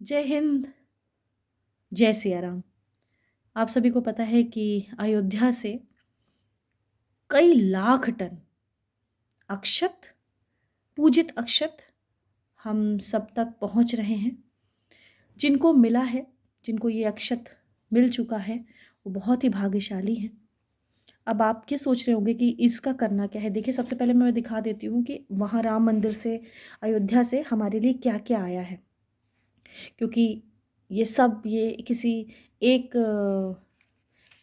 जय हिंद, जय सिया राम। आप सभी को पता है कि अयोध्या से कई लाख टन अक्षत, पूजित अक्षत हम सब तक पहुंच रहे हैं। जिनको मिला है, जिनको ये अक्षत मिल चुका है, वो बहुत ही भाग्यशाली हैं। अब आप क्या सोच रहे होंगे कि इसका करना क्या है। देखिए, सबसे पहले मैं दिखा देती हूँ कि वहाँ राम मंदिर से, अयोध्या से हमारे लिए क्या क्या आया है। क्योंकि ये किसी एक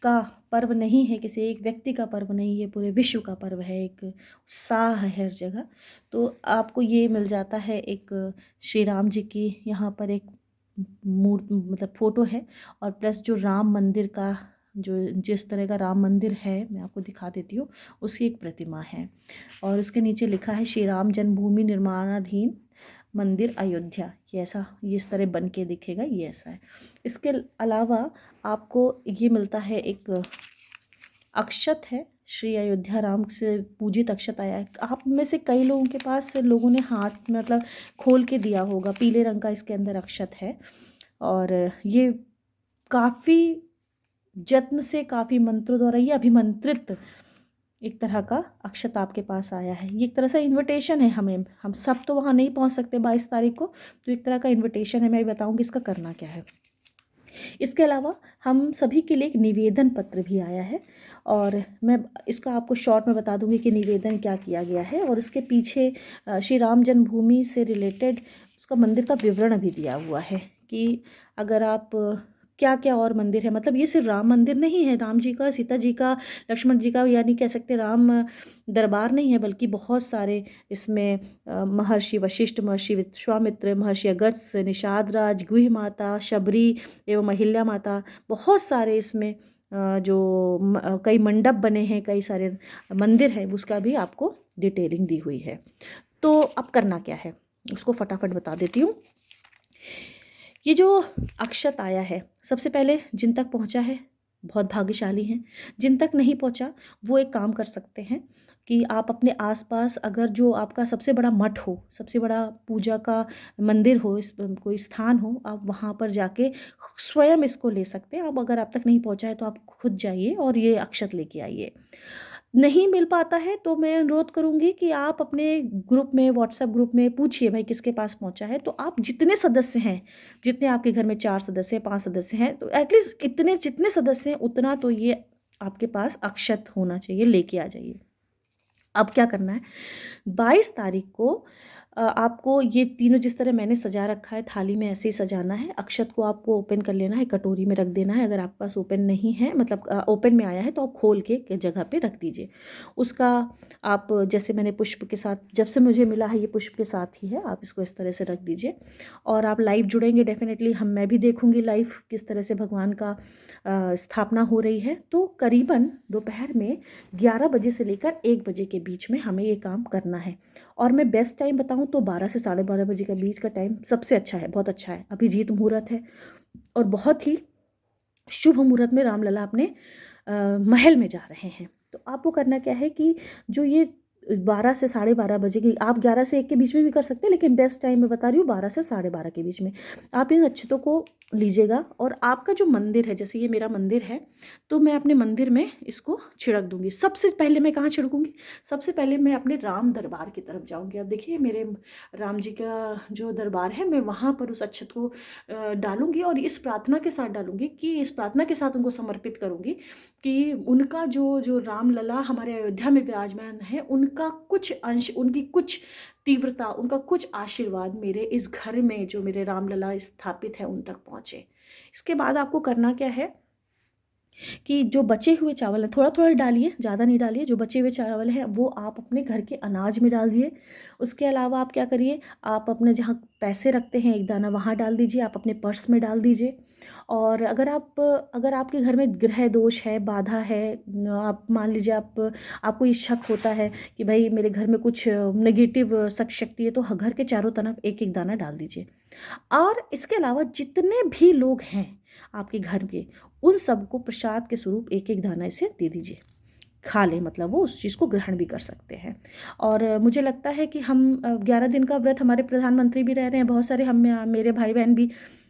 का पर्व नहीं है, किसी एक व्यक्ति का पर्व नहीं है, पूरे विश्व का पर्व है। एक उत्साह है हर जगह। तो आपको ये मिल जाता है, एक श्री राम जी की यहाँ पर एक मूर्ति, मतलब फ़ोटो है, और प्लस जो राम मंदिर का, जो जिस तरह का राम मंदिर है, मैं आपको दिखा देती हूँ, उसकी एक प्रतिमा है। और उसके नीचे लिखा है श्री राम जन्मभूमि निर्माणाधीन मंदिर अयोध्या। ये ऐसा, ये इस तरह बन के दिखेगा, ये ऐसा है। इसके अलावा आपको ये मिलता है, एक अक्षत है, श्री अयोध्या राम से पूजित अक्षत आया है। आप में से कई लोगों के पास, लोगों ने हाथ में मतलब खोल के दिया होगा, पीले रंग का इसके अंदर अक्षत है। और ये काफ़ी जत्न से, काफ़ी मंत्रों द्वारा ये अभिमंत्रित एक तरह का अक्षत आपके पास आया है। ये एक तरह से इनविटेशन है हमें, हम सब तो वहाँ नहीं पहुँच सकते 22 तारीख को, तो एक तरह का इनविटेशन है। मैं बताऊँगी इसका करना क्या है। इसके अलावा हम सभी के लिए एक निवेदन पत्र भी आया है, और मैं इसका आपको शॉर्ट में बता दूंगी कि निवेदन क्या किया गया है। और इसके पीछे श्री राम जन्मभूमि से रिलेटेड उसका मंदिर का विवरण भी दिया हुआ है कि अगर आप क्या क्या और मंदिर है, मतलब ये सिर्फ राम मंदिर नहीं है, राम जी का, सीता जी का, लक्ष्मण जी का, यानी कह सकते राम दरबार नहीं है, बल्कि बहुत सारे इसमें महर्षि वशिष्ठ, महर्षि विश्वामित्र, महर्षि अगस्त्य, निषाद राज, गुह माता, शबरी एवं अहिल्या माता, बहुत सारे इसमें कई मंडप बने हैं, कई सारे मंदिर हैं, उसका भी आपको डिटेलिंग दी हुई है। तो अब करना क्या है, उसको फटाफट बता देती हूँ। ये जो अक्षत आया है, सबसे पहले जिन तक पहुंचा है बहुत भाग्यशाली हैं। जिन तक नहीं पहुंचा, वो एक काम कर सकते हैं कि आप अपने आसपास, अगर जो आपका सबसे बड़ा मठ हो, सबसे बड़ा पूजा का मंदिर हो, इस कोई स्थान हो, आप वहाँ पर जाके स्वयं इसको ले सकते हैं। अब अगर आप तक नहीं पहुंचा है तो आप खुद जाइए और ये अक्षत लेके आइए। नहीं मिल पाता है तो मैं अनुरोध करूंगी कि आप अपने ग्रुप में, व्हाट्सएप ग्रुप में पूछिए भाई किसके पास पहुंचा है। तो आप जितने सदस्य हैं, जितने आपके घर में 4 सदस्य हैं, 5 सदस्य हैं, तो एटलीस्ट इतने जितने सदस्य हैं उतना तो ये आपके पास अक्षत होना चाहिए, लेके आ जाइए। अब क्या करना है, 22 तारीख को आपको ये तीनों जिस तरह मैंने सजा रखा है, थाली में ऐसे ही सजाना है। अक्षत को आपको ओपन कर लेना है, कटोरी में रख देना है। अगर आपके पास ओपन नहीं है, मतलब ओपन में आया है, तो आप खोल के जगह पे रख दीजिए उसका। आप जैसे मैंने पुष्प के साथ, जब से मुझे मिला है ये पुष्प के साथ ही है, आप इसको इस तरह से रख दीजिए। और आप लाइव जुड़ेंगे डेफिनेटली, मैं भी देखूंगी लाइव किस तरह से भगवान का स्थापना हो रही है। तो करीबन दोपहर में 11 बजे से लेकर 1 बजे के बीच में हमें ये काम करना है। और मैं बेस्ट टाइम बताऊं तो 12 से 12:30 बजे के बीच का टाइम सबसे अच्छा है, बहुत अच्छा है। अभिजीत मुहूर्त है, और बहुत ही शुभ मुहूर्त में रामलला अपने महल में जा रहे हैं। तो आपको करना क्या है कि जो ये 12 से 12:30 बजे की, आप 11 से 1 के बीच में भी कर सकते हैं, लेकिन बेस्ट टाइम मैं बता रही हूँ 12 से 12:30 के बीच में आप इन अक्षतों को लीजिएगा। और आपका जो मंदिर है, जैसे ये मेरा मंदिर है, तो मैं अपने मंदिर में इसको छिड़क दूंगी। सबसे पहले मैं कहाँ छिड़कूंगी, सबसे पहले मैं अपने राम दरबार की तरफ जाऊंगी। अब देखिए, मेरे राम जी का जो दरबार है, मैं वहाँ पर उस अक्षत को डालूंगी, और इस प्रार्थना के साथ डालूंगी, कि इस प्रार्थना के साथ उनको समर्पित करूंगी कि उनका जो जो रामलला हमारे अयोध्या में विराजमान है, उनका कुछ अंश, उनकी कुछ तीव्रता, उनका कुछ आशीर्वाद मेरे इस घर में, जो मेरे रामलला स्थापित है, उन तक पहुँचे। इसके बाद आपको करना क्या है कि जो बचे हुए चावल हैं, थोड़ा थोड़ा डालिए, ज़्यादा नहीं डालिए। जो बचे हुए चावल हैं वो आप अपने घर के अनाज में डाल दिए। उसके अलावा आप क्या करिए, आप अपने जहाँ पैसे रखते हैं एक दाना, वहाँ डाल दीजिए, आप अपने पर्स में डाल दीजिए। और अगर आपके घर में ग्रह दोष है, बाधा है, आप मान लीजिए आपको ये शक होता है कि भाई मेरे घर में कुछ नेगेटिव शक्ति है, तो घर के चारों तरफ एक एक दाना डाल दीजिए। और इसके अलावा जितने भी लोग हैं आपके घर के, उन सबको प्रसाद के स्वरूप एक एक दाना इसे दे दीजिए, खा लें, मतलब वो उस चीज़ को ग्रहण भी कर सकते हैं। और मुझे लगता है कि हम 11 दिन का व्रत, हमारे प्रधानमंत्री भी रह रहे हैं, बहुत सारे हम, मेरे भाई बहन भी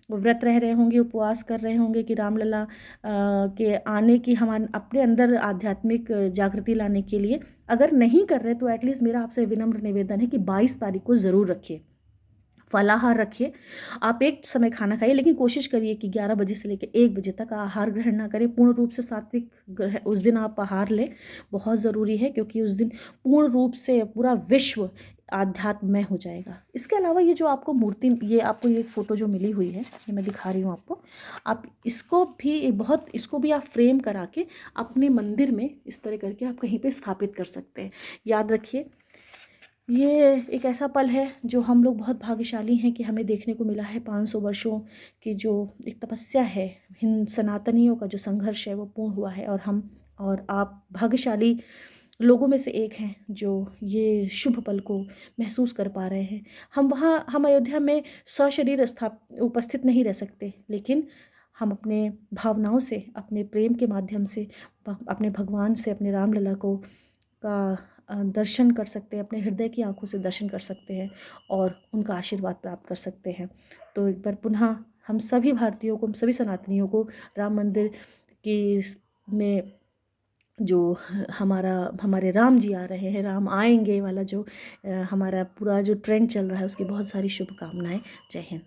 व्रत रह रहे होंगे, उपवास कर रहे होंगे कि रामलला के आने की हमारे अपने अंदर आध्यात्मिक जागृति लाने के लिए। अगर नहीं कर रहे तो एटलीस्ट मेरा आपसे विनम्र निवेदन है कि 22 तारीख को ज़रूर रखिए, फलाहार रखिए। आप एक समय खाना खाइए, लेकिन कोशिश करिए कि 11 बजे से लेकर 1 बजे तक आहार ग्रहण ना करें। पूर्ण रूप से सात्विक ग्रहण उस दिन आप आहार लें, बहुत ज़रूरी है, क्योंकि उस दिन पूर्ण रूप से पूरा विश्व आध्यात्ममय हो जाएगा। इसके अलावा ये जो आपको मूर्ति, ये आपको ये फ़ोटो जो मिली हुई है, ये मैं दिखा रही हूँ आपको, आप इसको भी आप फ्रेम करा के अपने मंदिर में इस तरह करके आप कहीं पे स्थापित कर सकते हैं। याद रखिए, ये एक ऐसा पल है जो हम लोग बहुत भाग्यशाली हैं कि हमें देखने को मिला है। 500 वर्षों की जो एक तपस्या है, हिंद सनातनियों का जो संघर्ष है वो पूर्ण हुआ है, और आप भाग्यशाली लोगों में से एक हैं जो ये शुभ पल को महसूस कर पा रहे हैं। हम अयोध्या में सशरीर उपस्थित नहीं रह सकते, लेकिन हम अपने भावनाओं से, अपने प्रेम के माध्यम से अपने भगवान से, अपने रामलला को का दर्शन कर सकते हैं, अपने हृदय की आंखों से दर्शन कर सकते हैं और उनका आशीर्वाद प्राप्त कर सकते हैं। तो एक बार पुनः हम सभी भारतीयों को, हम सभी सनातनियों को राम मंदिर की में जो हमारे राम जी आ रहे हैं, राम आएंगे वाला जो हमारा पूरा जो ट्रेंड चल रहा है, उसकी बहुत सारी शुभकामनाएं। जय हिंद।